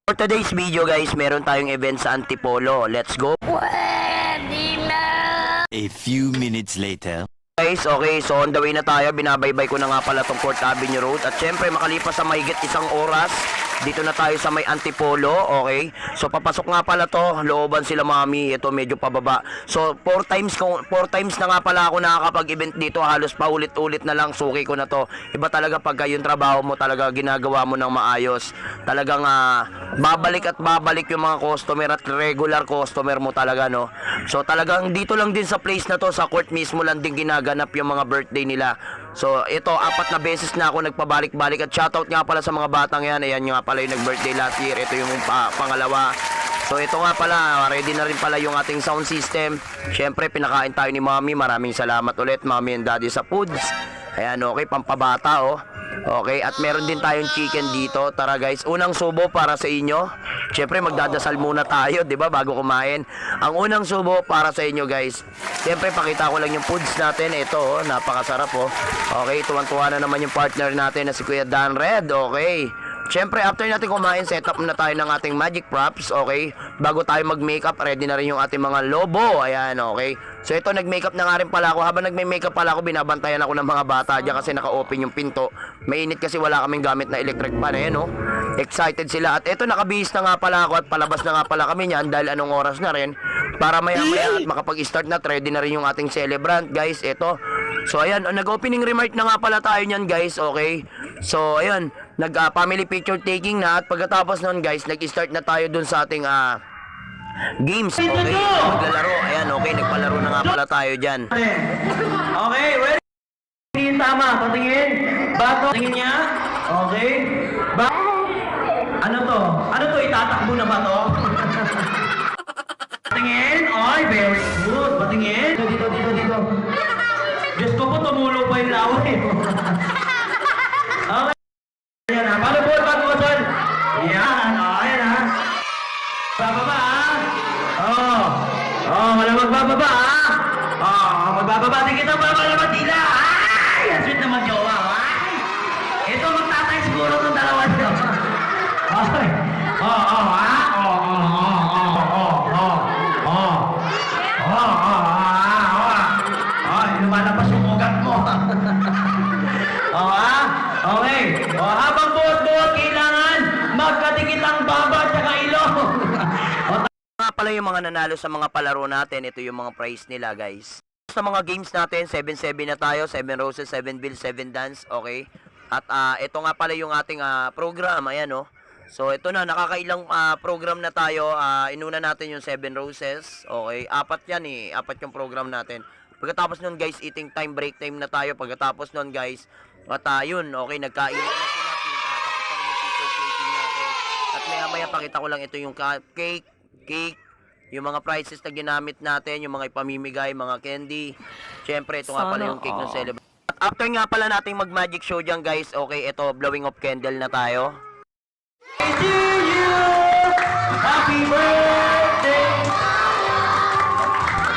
For today's video guys, meron tayong event sa Antipolo. Let's go! A few minutes later. Guys, okay, so on the way na tayo. Binabaybay ko na nga pala tong 4th Avenue Road. At syempre, makalipas sa mahigit isang oras, dito na tayo sa may Antipolo, okay? So papasok nga pala to, looban sila mami, ito medyo pababa. So 4 times na nga pala ako nakakapag-event dito, halos paulit-ulit na lang, suki ko na to. Iba talaga pagka yung trabaho mo talaga ginagawa mo ng maayos. Talagang babalik at babalik yung mga customer at regular customer mo talaga, no? So talagang dito lang din sa place na to, sa court mismo lang din ginaganap yung mga birthday nila. So ito, 4 na beses na ako nagpabalik-balik at shoutout nga pala sa mga batang yan. Ayan nga pala yung nag-birthday last year. Ito yung pangalawa. So ito nga pala, ready na rin pala yung ating sound system. Syempre pinakain tayo ni Mami. Maraming salamat ulit Mami and Daddy sa foods. Ayan, okay, pampabata oh. Okay, at meron din tayong chicken dito. Tara guys, unang subo para sa inyo. Syempre magdadasal muna tayo, 'di ba, bago kumain. Ang unang subo para sa inyo guys. Syempre pakita ko lang yung foods natin. Ito oh, napakasarap oh. Okay, tuwan-tuwa na naman yung partner natin na si Kuya Dan Red. Okay. Siyempre, after natin kumain, set up na tayo ng ating magic props, okay? Bago tayo mag-makeup, ready na rin yung ating mga lobo, ayan, okay? So ito, nag-makeup na nga rin pala ako. Habang nag-makeup pala ako, binabantayan ako ng mga bata dyan kasi naka-open yung pinto. Mainit kasi wala kaming gamit na electric fan, ayan, no? Excited sila. At ito, nakabihis na nga pala ako at palabas na nga pala kami niyan dahil anong oras na rin. Para maya-maya at makapag-start na, ready na rin yung ating celebrant, guys, ito. So ayan, nag-opening remark na nga pala tayo niyan guys, okay? So ayan, nag-family picture taking na at pagkatapos nun guys, nag-start na tayo dun sa ating games, okay? Maglalaro, ayan, okay, nagpalaro na nga pala tayo dyan. Okay, ready? Tingin tama, patingin. Bato, tingin niya. Okay. Ano to? Ano to? Itatakbo na ba to? Patingin. Ay, very good. Patingin. Dito. Diyos ko po, tumulo pa yung laway. Okay. Ayan ha. Paano po? Pag-usan. Ayan. Ayan ha. Bababa ha. Wala magbababa ha. Magbababa. Tingin kita bababa na matila. Ay! Ang sweet naman jowa. Ay! Ito, magtatay siguro ng dalawa nyo. Okay. Lumalabas yung ugat mo. Okay. Habang buhat-buhat, kailangan magkadikit ang baba at saka ilong. Nga pala yung mga nanalo sa mga palaro natin, ito yung mga prize nila guys. Sa mga games natin, 7-7 na tayo, 7 roses, 7 bills, 7 dance, okay? At ito nga pala yung ating program, ayan oh. So ito na, nakakailang program na tayo. Inuna natin yung 7 roses, okay? 4 yan eh, 4 yung program natin. Pagkatapos nun guys, eating time, break time na tayo. Pagkatapos nun guys, at yun, okay, nagkain na natin. Tapos pa rin yung people cooking natin. At maya pakita ko lang ito yung cake, yung mga prizes na ginamit natin, yung mga ipamimigay, mga candy. Siyempre, ito nga pala yung cake ng celebrate. At after nga pala nating mag-magic show dyan guys, okay, ito, blowing of candle na tayo. To you, happy birthday,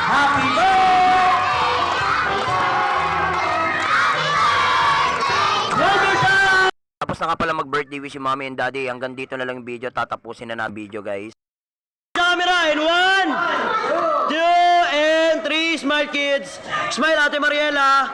happy birthday. Tapos na nga pala mag-birthday wish si Mommy and Daddy. Hanggang dito na lang yung video. Tatapusin na video guys. Camera in 1, 2, and 3. Smile kids. Smile Ate Mariela.